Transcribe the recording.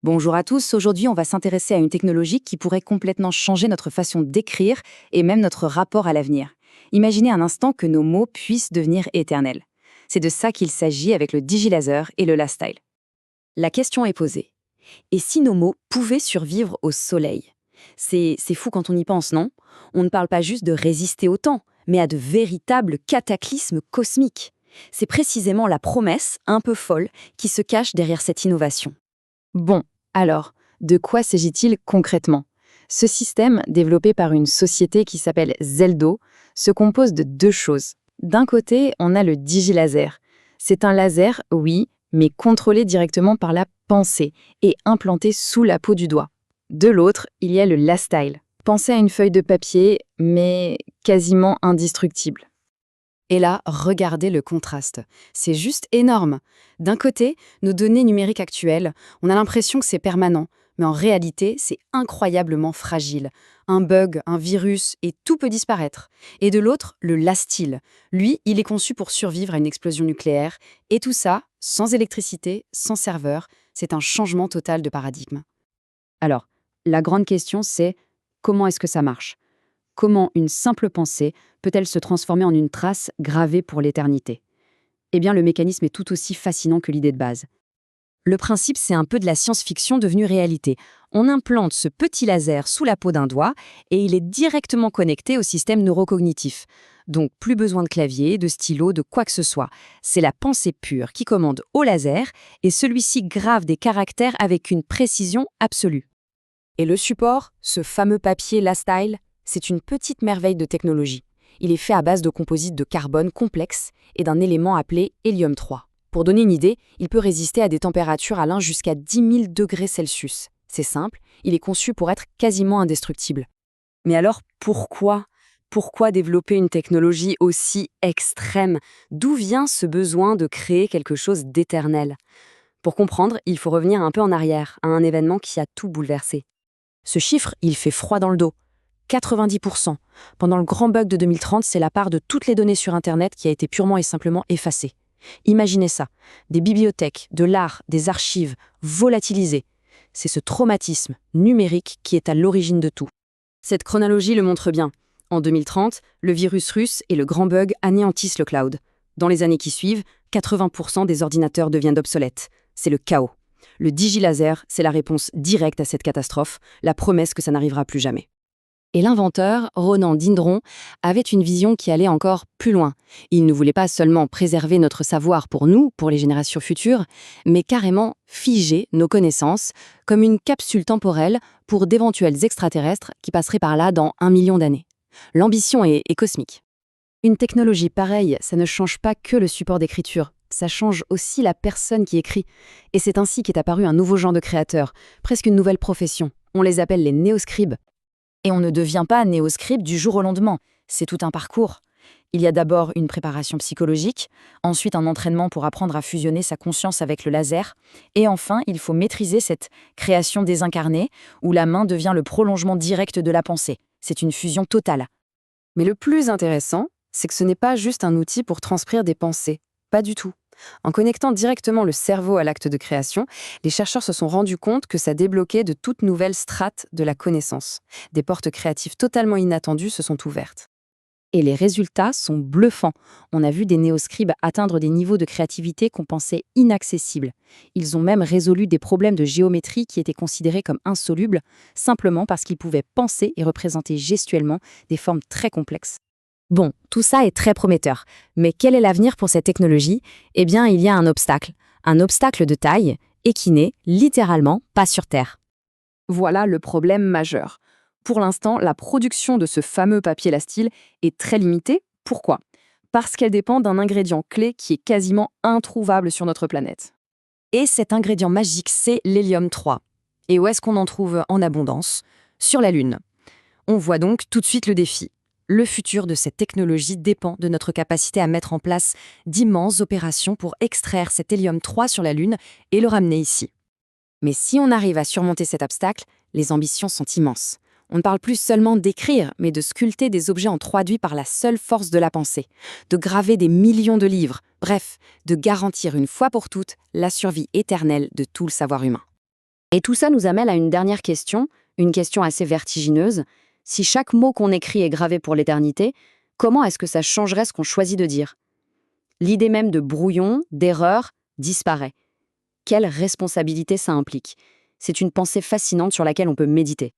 Bonjour à tous, aujourd'hui on va s'intéresser à une technologie qui pourrait complètement changer notre façon d'écrire et même notre rapport à l'avenir. Imaginez un instant que nos mots puissent devenir éternels. C'est de ça qu'il s'agit avec le digilaser et le lastyle. La question est posée. Et si nos mots pouvaient survivre au soleil? C'est fou quand on y pense, non? On ne parle pas juste de résister au temps, mais à de véritables cataclysmes cosmiques. C'est précisément la promesse, un peu folle, qui se cache derrière cette innovation. Bon, alors, de quoi s'agit-il concrètement? Ce système, développé par une société qui s'appelle Zeldo, se compose de deux choses. D'un côté, on a le digilaser. C'est un laser, oui, mais contrôlé directement par la pensée et implanté sous la peau du doigt. De l'autre, il y a le lastyle. Pensez à une feuille de papier, mais quasiment indestructible. Et là, regardez le contraste. C'est juste énorme. D'un côté, nos données numériques actuelles, on a l'impression que c'est permanent, mais en réalité, c'est incroyablement fragile. Un bug, un virus, et tout peut disparaître. Et de l'autre, le lastyle. Lui, il est conçu pour survivre à une explosion nucléaire, et tout ça, sans électricité, sans serveur, c'est un changement total de paradigme. Alors, la grande question, c'est comment est-ce que ça marche? Comment une simple pensée peut-elle se transformer en une trace gravée pour l'éternité? Eh bien, le mécanisme est tout aussi fascinant que l'idée de base. Le principe, c'est un peu de la science-fiction devenue réalité. On implante ce petit laser sous la peau d'un doigt et il est directement connecté au système neurocognitif. Donc, plus besoin de clavier, de stylo, de quoi que ce soit. C'est la pensée pure qui commande au laser et celui-ci grave des caractères avec une précision absolue. Et le support, ce fameux papier lastyle, c'est une petite merveille de technologie. Il est fait à base de composites de carbone complexes et d'un élément appelé hélium-3. Pour donner une idée, il peut résister à des températures allant jusqu'à 10 000 degrés Celsius. C'est simple, il est conçu pour être quasiment indestructible. Mais alors pourquoi? Pourquoi développer une technologie aussi extrême? D'où vient ce besoin de créer quelque chose d'éternel? Pour comprendre, il faut revenir un peu en arrière, à un événement qui a tout bouleversé. Ce chiffre, il fait froid dans le dos. 90%. Pendant le grand bug de 2030, c'est la part de toutes les données sur Internet qui a été purement et simplement effacée. Imaginez ça. Des bibliothèques, de l'art, des archives, volatilisées. C'est ce traumatisme numérique qui est à l'origine de tout. Cette chronologie le montre bien. En 2030, le virus russe et le grand bug anéantissent le cloud. Dans les années qui suivent, 80% des ordinateurs deviennent obsolètes. C'est le chaos. Le digilaser, c'est la réponse directe à cette catastrophe, la promesse que ça n'arrivera plus jamais. Et l'inventeur, Ronan Dindron, avait une vision qui allait encore plus loin. Il ne voulait pas seulement préserver notre savoir pour nous, pour les générations futures, mais carrément figer nos connaissances comme une capsule temporelle pour d'éventuels extraterrestres qui passeraient par là dans 1 million d'années. L'ambition est cosmique. Une technologie pareille, ça ne change pas que le support d'écriture, ça change aussi la personne qui écrit. Et c'est ainsi qu'est apparu un nouveau genre de créateur, presque une nouvelle profession. On les appelle les néoscribes. Et on ne devient pas néoscribe du jour au lendemain, c'est tout un parcours. Il y a d'abord une préparation psychologique, ensuite un entraînement pour apprendre à fusionner sa conscience avec le laser, et enfin, il faut maîtriser cette création désincarnée, où la main devient le prolongement direct de la pensée. C'est une fusion totale. Mais le plus intéressant, c'est que ce n'est pas juste un outil pour transcrire des pensées. Pas du tout. En connectant directement le cerveau à l'acte de création, les chercheurs se sont rendus compte que ça débloquait de toutes nouvelles strates de la connaissance. Des portes créatives totalement inattendues se sont ouvertes. Et les résultats sont bluffants. On a vu des néoscribes atteindre des niveaux de créativité qu'on pensait inaccessibles. Ils ont même résolu des problèmes de géométrie qui étaient considérés comme insolubles, simplement parce qu'ils pouvaient penser et représenter gestuellement des formes très complexes. Bon, tout ça est très prometteur. Mais quel est l'avenir pour cette technologie? Eh bien, il y a un obstacle. Un obstacle de taille et qui n'est, littéralement, pas sur Terre. Voilà le problème majeur. Pour l'instant, la production de ce fameux papier lastyle est très limitée. Pourquoi? Parce qu'elle dépend d'un ingrédient clé qui est quasiment introuvable sur notre planète. Et cet ingrédient magique, c'est l'hélium-3. Et où est-ce qu'on en trouve en abondance? Sur la Lune. On voit donc tout de suite le défi. Le futur de cette technologie dépend de notre capacité à mettre en place d'immenses opérations pour extraire cet hélium-3 sur la Lune et le ramener ici. Mais si on arrive à surmonter cet obstacle, les ambitions sont immenses. On ne parle plus seulement d'écrire, mais de sculpter des objets en 3D par la seule force de la pensée, de graver des millions de livres, bref, de garantir une fois pour toutes la survie éternelle de tout le savoir humain. Et tout ça nous amène à une dernière question, une question assez vertigineuse. Si chaque mot qu'on écrit est gravé pour l'éternité, comment est-ce que ça changerait ce qu'on choisit de dire? L'idée même de brouillon, d'erreur, disparaît. Quelle responsabilité ça implique? C'est une pensée fascinante sur laquelle on peut méditer.